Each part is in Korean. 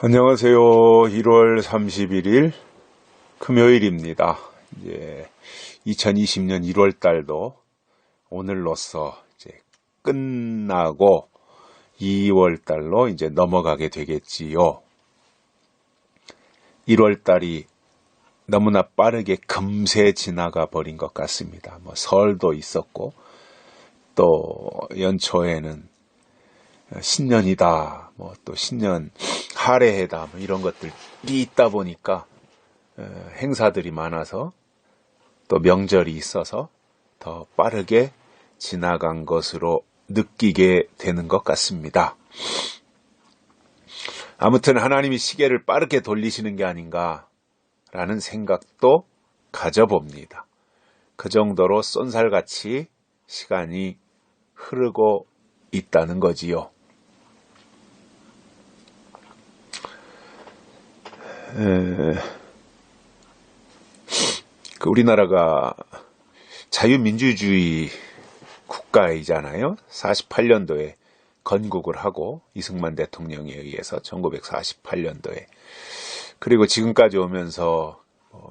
안녕하세요. 1월 31일 금요일입니다. 이제 2020년 1월 달도 오늘로써 이제 끝나고 2월 달로 이제 넘어가게 되겠지요. 1월 달이 너무나 빠르게 금세 지나가 버린 것 같습니다. 설도 있었고 또 연초에는 신년이다, 또 신년 할애해다, 이런 것들이 있다 보니까 행사들이 많아서 또 명절이 있어서 더 빠르게 지나간 것으로 느끼게 되는 것 같습니다. 아무튼 하나님이 시계를 빠르게 돌리시는 게 아닌가라는 생각도 가져봅니다. 그 정도로 쏜살같이 시간이 흐르고 있다는 거지요. 우리나라가 자유민주주의 국가이잖아요. 48년도에 건국을 하고 이승만 대통령에 의해서 1948년도에 그리고 지금까지 오면서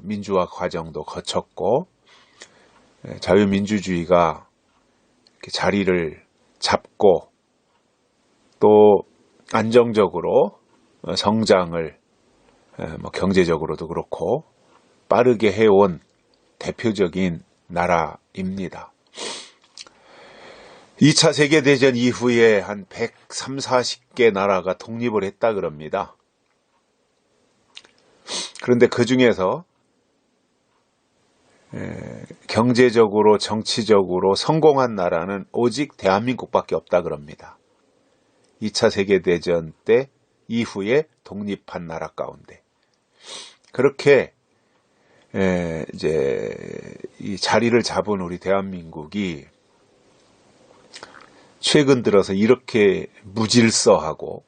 민주화 과정도 거쳤고 자유민주주의가 이렇게 자리를 잡고 또 안정적으로 성장을 경제적으로도 그렇고 빠르게 해온 대표적인 나라입니다. 2차 세계대전 이후에 한 130, 40개 나라가 독립을 했다 그럽니다. 그런데 그 중에서 경제적으로 정치적으로 성공한 나라는 오직 대한민국밖에 없다 그럽니다. 2차 세계대전 때 이후에 독립한 나라 가운데. 그렇게 이제 이 자리를 잡은 우리 대한민국이 최근 들어서 이렇게 무질서하고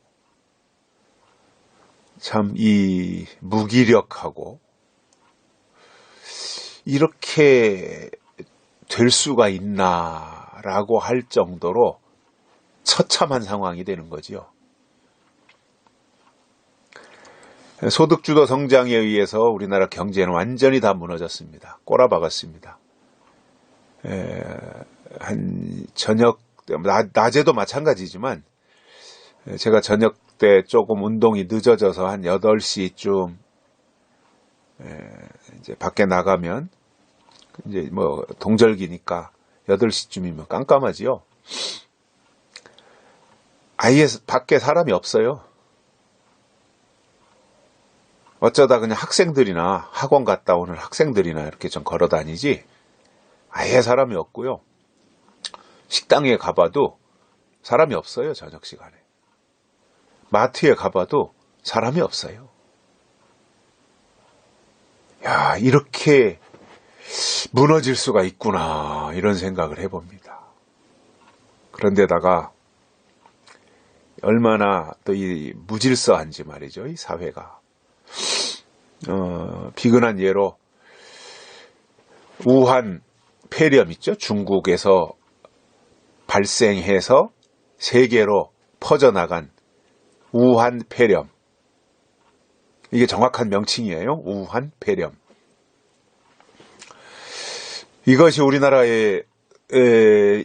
참 이 무기력하고 이렇게 될 수가 있나라고 할 정도로 처참한 상황이 되는 거지요. 소득주도 성장에 의해서 우리나라 경제는 완전히 다 무너졌습니다. 꼬라박았습니다. 한 저녁, 낮에도 마찬가지지만 제가 저녁 때 조금 운동이 늦어져서 한 8시쯤 이제 밖에 나가면 이제 동절기니까 8시쯤이면 깜깜하지요. 아예 밖에 사람이 없어요. 어쩌다 그냥 학생들이나 학원 갔다 오는 학생들이나 이렇게 좀 걸어 다니지 아예 사람이 없고요. 식당에 가봐도 사람이 없어요. 저녁 시간에. 마트에 가봐도 사람이 없어요. 야, 이렇게 무너질 수가 있구나 이런 생각을 해봅니다. 그런데다가 얼마나 또 이 무질서한지 말이죠. 이 사회가. 비근한 예로 우한 폐렴 있죠. 중국에서 발생해서 세계로 퍼져나간 우한 폐렴. 이게 정확한 명칭이에요. 우한 폐렴. 이것이 우리나라에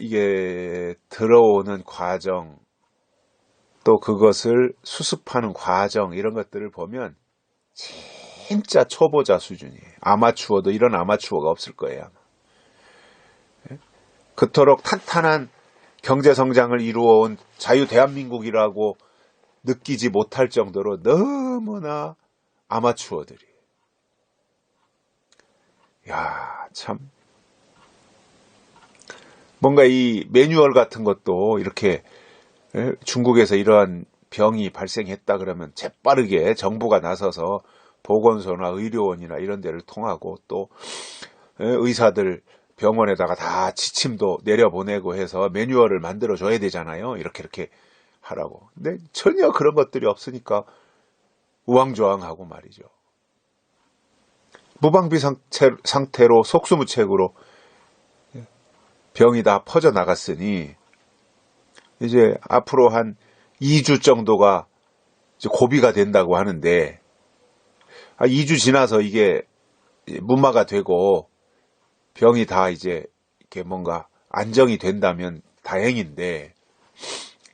이게 들어오는 과정, 또 그것을 수습하는 과정 이런 것들을 보면 진짜 초보자 수준이에요. 아마추어도 이런 아마추어가 없을 거예요. 아마. 그토록 탄탄한 경제성장을 이루어온 자유 대한민국이라고 느끼지 못할 정도로 너무나 아마추어들이에요. 야, 참. 뭔가 이 매뉴얼 같은 것도 이렇게 중국에서 이러한 병이 발생했다 그러면 재빠르게 정부가 나서서 보건소나 의료원이나 이런 데를 통하고 또 의사들 병원에다가 다 지침도 내려보내고 해서 매뉴얼을 만들어줘야 되잖아요. 이렇게 하라고. 근데 전혀 그런 것들이 없으니까 우왕좌왕하고 말이죠. 무방비 상태로 속수무책으로 병이 다 퍼져나갔으니 이제 앞으로 한 2주 정도가 이제 고비가 된다고 하는데, 2주 지나서 이게 문마가 되고 병이 다 이제 이렇게 뭔가 안정이 된다면 다행인데,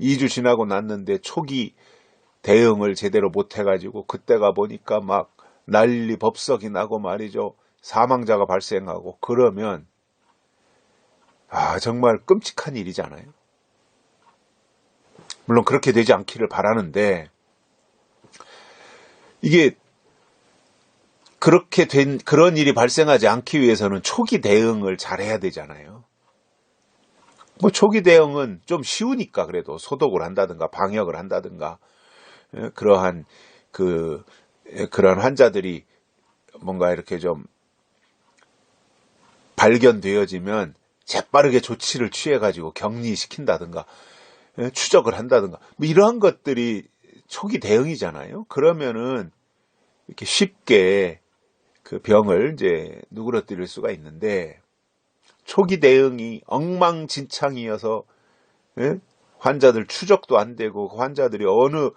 2주 지나고 났는데 초기 대응을 제대로 못 해가지고 그때가 보니까 막 난리 법석이 나고 말이죠. 사망자가 발생하고 그러면 정말 끔찍한 일이잖아요. 물론 그렇게 되지 않기를 바라는데, 이게 그렇게 된 그런 일이 발생하지 않기 위해서는 초기 대응을 잘해야 되잖아요. 뭐 초기 대응은 좀 쉬우니까 그래도 소독을 한다든가 방역을 한다든가 그러한 그런 환자들이 뭔가 이렇게 좀 발견되어지면 재빠르게 조치를 취해가지고 격리시킨다든가 추적을 한다든가 뭐 이러한 것들이 초기 대응이잖아요. 그러면은 이렇게 쉽게 그 병을 이제 누그러뜨릴 수가 있는데, 초기 대응이 엉망진창이어서 환자들 추적도 안 되고 환자들이 어느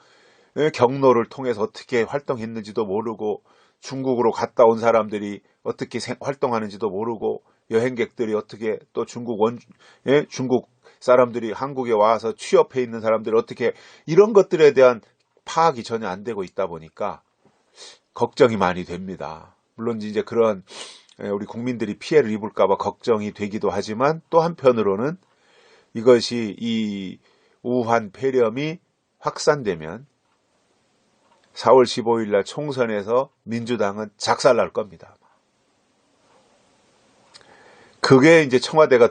경로를 통해서 어떻게 활동했는지도 모르고 중국으로 갔다 온 사람들이 어떻게 활동하는지도 모르고 여행객들이 어떻게 또 중국 사람들이 한국에 와서 취업해 있는 사람들이 어떻게 이런 것들에 대한 파악이 전혀 안 되고 있다 보니까 걱정이 많이 됩니다. 물론 이제 그런 우리 국민들이 피해를 입을까봐 걱정이 되기도 하지만 또 한편으로는 이것이 이 우한 폐렴이 확산되면 4월 15일 날 총선에서 민주당은 작살날 겁니다. 그게 이제 청와대가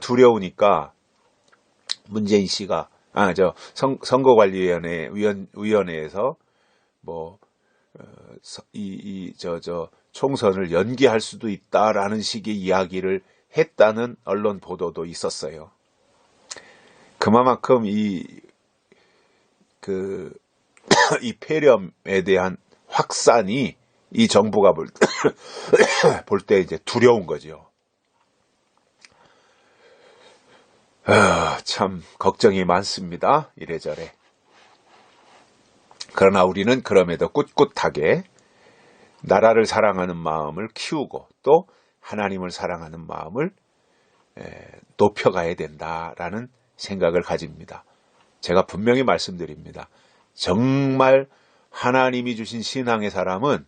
문재인 씨가 선거관리위원회에서 뭐 총선을 연기할 수도 있다라는 식의 이야기를 했다는 언론 보도도 있었어요. 그만큼 이 폐렴에 대한 확산이 이 정부가 볼 때 이제 두려운 거죠. 참 걱정이 많습니다. 이래저래. 그러나 우리는 그럼에도 꿋꿋하게 나라를 사랑하는 마음을 키우고 또 하나님을 사랑하는 마음을 높여가야 된다라는 생각을 가집니다. 제가 분명히 말씀드립니다. 정말 하나님이 주신 신앙의 사람은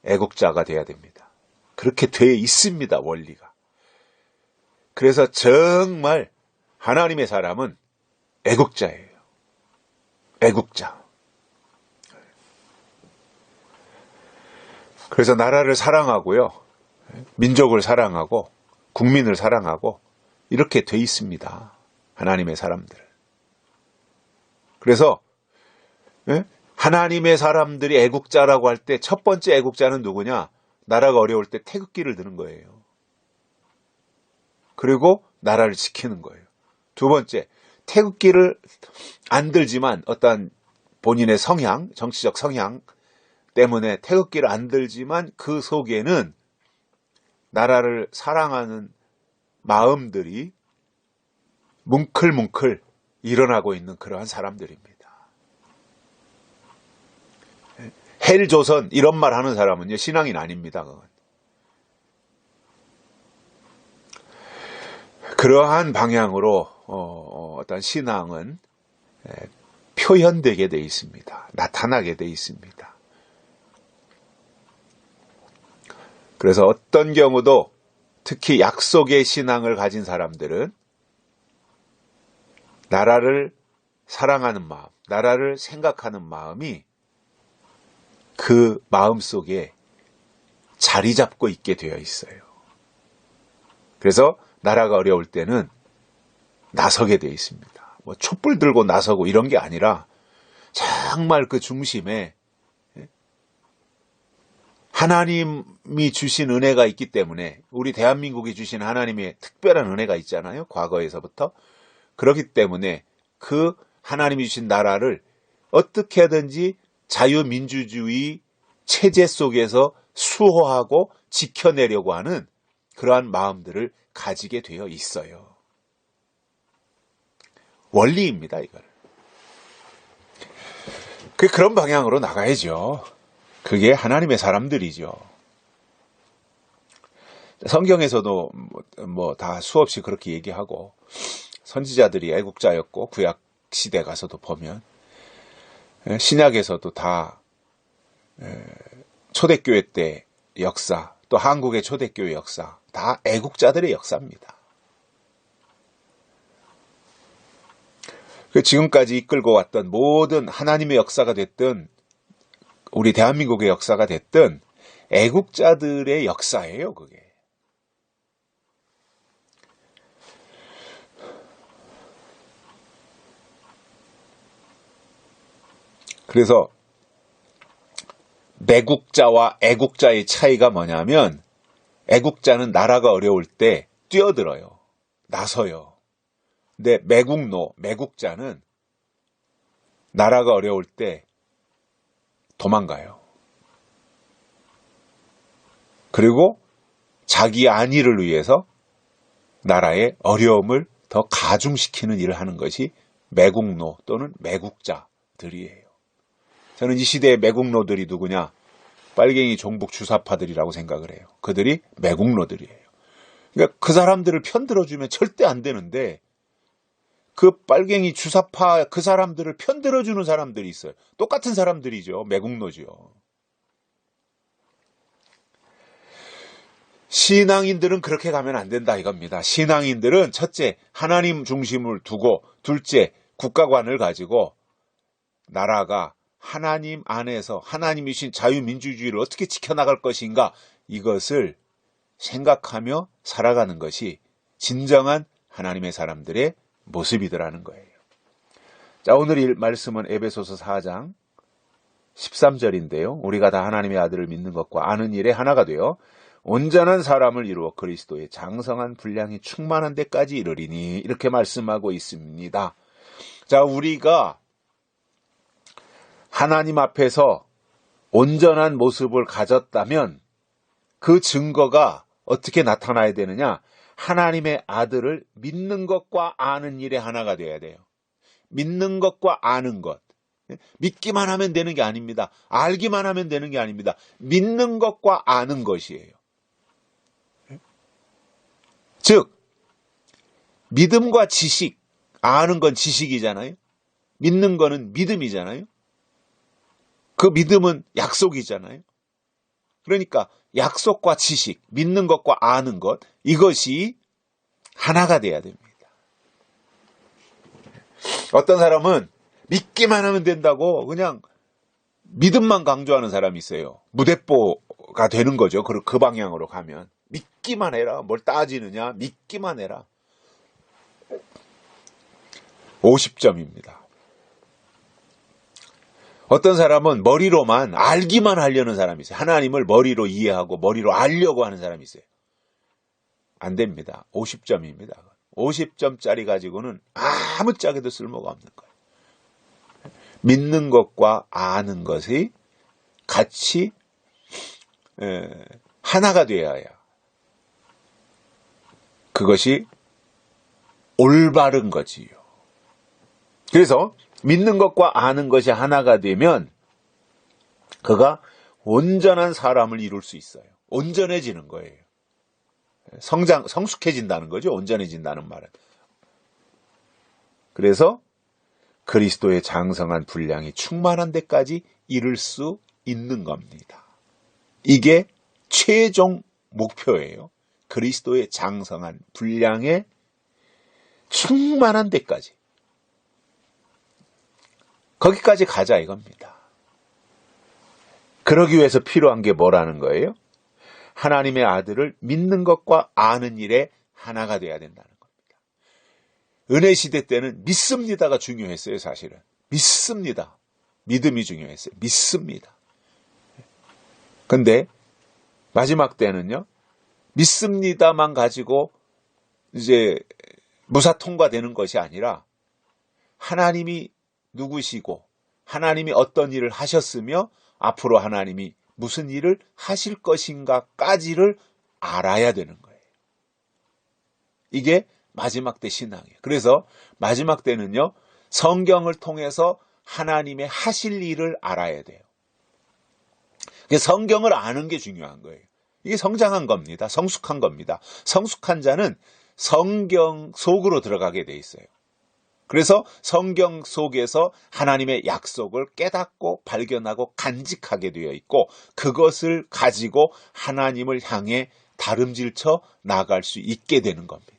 애국자가 돼야 됩니다. 그렇게 돼 있습니다, 원리가. 그래서 정말 하나님의 사람은 애국자예요. 애국자. 그래서 나라를 사랑하고요. 민족을 사랑하고 국민을 사랑하고 이렇게 돼 있습니다. 하나님의 사람들. 그래서 하나님의 사람들이 애국자라고 할 때 첫 번째 애국자는 누구냐? 나라가 어려울 때 태극기를 드는 거예요. 그리고 나라를 지키는 거예요. 두 번째, 태극기를 안 들지만 어떤 본인의 성향, 정치적 성향 때문에 태극기를 안 들지만 그 속에는 나라를 사랑하는 마음들이 뭉클뭉클 일어나고 있는 그러한 사람들입니다. 헬조선 이런 말 하는 사람은요, 신앙인 아닙니다. 그건. 그러한 방향으로 어떤 신앙은 표현되게 돼 있습니다. 나타나게 돼 있습니다. 그래서 어떤 경우도 특히 약속의 신앙을 가진 사람들은 나라를 사랑하는 마음, 나라를 생각하는 마음이 그 마음 속에 자리 잡고 있게 되어 있어요. 그래서 나라가 어려울 때는 나서게 되어 있습니다. 뭐 촛불 들고 나서고 이런 게 아니라 정말 그 중심에 하나님이 주신 은혜가 있기 때문에, 우리 대한민국이 주신 하나님의 특별한 은혜가 있잖아요. 과거에서부터. 그렇기 때문에 그 하나님이 주신 나라를 어떻게든지 자유민주주의 체제 속에서 수호하고 지켜내려고 하는 그러한 마음들을 가지게 되어 있어요. 원리입니다, 이걸. 그런 방향으로 나가야죠. 그게 하나님의 사람들이죠. 성경에서도 뭐 다 수없이 그렇게 얘기하고, 선지자들이 애국자였고, 구약 시대 가서도 보면 신약에서도 다 초대교회 때 역사, 또 한국의 초대교회 역사, 다 애국자들의 역사입니다. 지금까지 이끌고 왔던 모든 하나님의 역사가 됐든 우리 대한민국의 역사가 됐든 애국자들의 역사예요, 그게. 그래서 매국자와 애국자의 차이가 뭐냐면, 애국자는 나라가 어려울 때 뛰어들어요. 나서요. 근데 매국자는 나라가 어려울 때 도망가요. 그리고 자기 안위를 위해서 나라의 어려움을 더 가중시키는 일을 하는 것이 매국노 또는 매국자들이에요. 저는 이 시대의 매국노들이 누구냐? 빨갱이 종북 주사파들이라고 생각을 해요. 그들이 매국노들이에요. 그러니까 그 사람들을 편들어주면 절대 안 되는데, 그 빨갱이 주사파 그 사람들을 편들어주는 사람들이 있어요. 똑같은 사람들이죠. 매국노죠. 신앙인들은 그렇게 가면 안 된다 이겁니다. 신앙인들은 첫째, 하나님 중심을 두고, 둘째, 국가관을 가지고 나라가 하나님 안에서 하나님이신 자유민주주의를 어떻게 지켜나갈 것인가, 이것을 생각하며 살아가는 것이 진정한 하나님의 사람들의 모습이더라는 거예요. 자, 오늘 이 말씀은 에베소서 4장 13절인데요. 우리가 다 하나님의 아들을 믿는 것과 아는 일에 하나가 되어 온전한 사람을 이루어 그리스도의 장성한 분량이 충만한 데까지 이르리니, 이렇게 말씀하고 있습니다. 자, 우리가 하나님 앞에서 온전한 모습을 가졌다면 그 증거가 어떻게 나타나야 되느냐? 하나님의 아들을 믿는 것과 아는 일에 하나가 되어야 돼요. 믿는 것과 아는 것. 믿기만 하면 되는 게 아닙니다. 알기만 하면 되는 게 아닙니다. 믿는 것과 아는 것이에요. 즉, 믿음과 지식, 아는 건 지식이잖아요. 믿는 거는 믿음이잖아요. 그 믿음은 약속이잖아요. 그러니까 약속과 지식, 믿는 것과 아는 것, 이것이 하나가 돼야 됩니다. 어떤 사람은 믿기만 하면 된다고 그냥 믿음만 강조하는 사람이 있어요. 무대뽀가 되는 거죠. 그 방향으로 가면. 믿기만 해라. 뭘 따지느냐. 믿기만 해라. 50점입니다. 어떤 사람은 머리로만 알기만 하려는 사람이 있어요. 하나님을 머리로 이해하고 머리로 알려고 하는 사람이 있어요. 안 됩니다. 50점입니다. 50점짜리 가지고는 아무짝에도 쓸모가 없는 거예요. 믿는 것과 아는 것이 같이 하나가 되어야, 그것이 올바른 거지요. 그래서 믿는 것과 아는 것이 하나가 되면 그가 온전한 사람을 이룰 수 있어요. 온전해지는 거예요. 성숙해진다는 거죠. 온전해진다는 말은. 그래서 그리스도의 장성한 분량이 충만한 데까지 이룰 수 있는 겁니다. 이게 최종 목표예요. 그리스도의 장성한 분량에 충만한 데까지. 거기까지 가자 이겁니다. 그러기 위해서 필요한 게 뭐라는 거예요? 하나님의 아들을 믿는 것과 아는 일에 하나가 돼야 된다는 겁니다. 은혜 시대 때는 믿습니다가 중요했어요, 사실은. 믿습니다. 믿음이 중요했어요. 믿습니다. 근데 마지막 때는요, 믿습니다만 가지고 이제 무사 통과되는 것이 아니라 하나님이 누구시고 하나님이 어떤 일을 하셨으며 앞으로 하나님이 무슨 일을 하실 것인가까지를 알아야 되는 거예요. 이게 마지막 때 신앙이에요. 그래서 마지막 때는요, 성경을 통해서 하나님의 하실 일을 알아야 돼요. 성경을 아는 게 중요한 거예요. 이게 성장한 겁니다. 성숙한 겁니다. 성숙한 자는 성경 속으로 들어가게 돼 있어요. 그래서 성경 속에서 하나님의 약속을 깨닫고 발견하고 간직하게 되어 있고, 그것을 가지고 하나님을 향해 다름질쳐 나아갈 수 있게 되는 겁니다.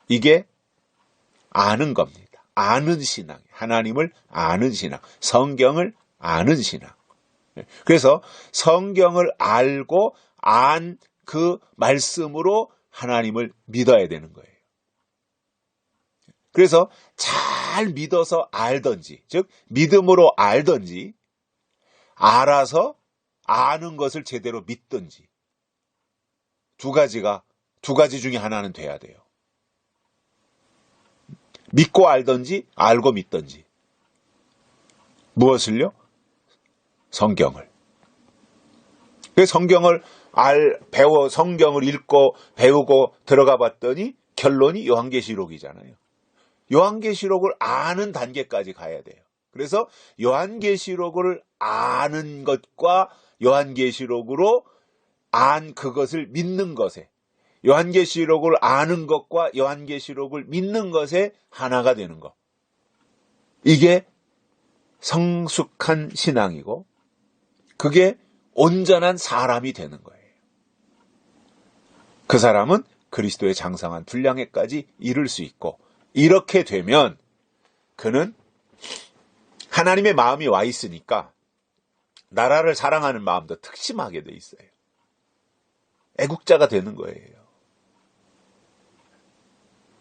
이게 아는 겁니다. 아는 신앙, 하나님을 아는 신앙, 성경을 아는 신앙. 그래서 성경을 알고 안 그 말씀으로 하나님을 믿어야 되는 거예요. 그래서 잘 믿어서 알든지, 즉 믿음으로 알든지, 알아서 아는 것을 제대로 믿든지, 두 가지 중에 하나는 돼야 돼요. 믿고 알든지 알고 믿든지. 무엇을요? 성경을. 그 성경을 성경을 읽고 배우고 들어가 봤더니 결론이 요한계시록이잖아요. 요한계시록을 아는 단계까지 가야 돼요. 그래서 요한계시록을 아는 것과 요한계시록으로 그것을 믿는 것에, 요한계시록을 아는 것과 요한계시록을 믿는 것에 하나가 되는 것. 이게 성숙한 신앙이고, 그게 온전한 사람이 되는 거예요. 그 사람은 그리스도의 장성한 분량에까지 이를 수 있고, 이렇게 되면 그는 하나님의 마음이 와 있으니까 나라를 사랑하는 마음도 특심하게 돼 있어요. 애국자가 되는 거예요.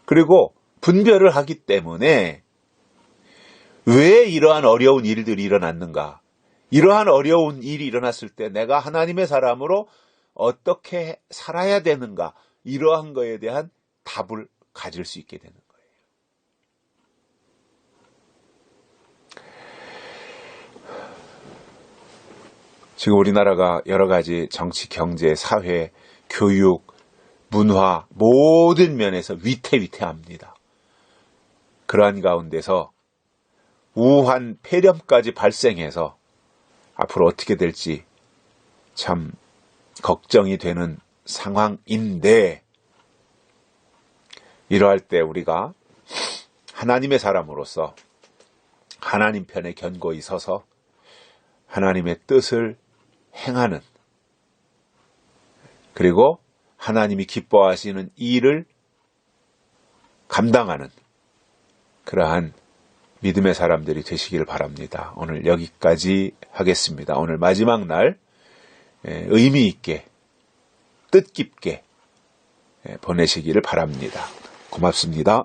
그리고 분별을 하기 때문에 왜 이러한 어려운 일들이 일어났는가? 이러한 어려운 일이 일어났을 때 내가 하나님의 사람으로 어떻게 살아야 되는가? 이러한 거에 대한 답을 가질 수 있게 되는 거예요. 지금 우리나라가 여러 가지 정치, 경제, 사회, 교육, 문화 모든 면에서 위태위태합니다. 그러한 가운데서 우한 폐렴까지 발생해서 앞으로 어떻게 될지 참 걱정이 되는 상황인데, 이러할 때 우리가 하나님의 사람으로서 하나님 편에 견고히 서서 하나님의 뜻을 행하는, 그리고 하나님이 기뻐하시는 일을 감당하는 그러한 믿음의 사람들이 되시기를 바랍니다. 오늘 여기까지 하겠습니다. 오늘 마지막 날 의미 있게 뜻깊게 보내시기를 바랍니다. 고맙습니다.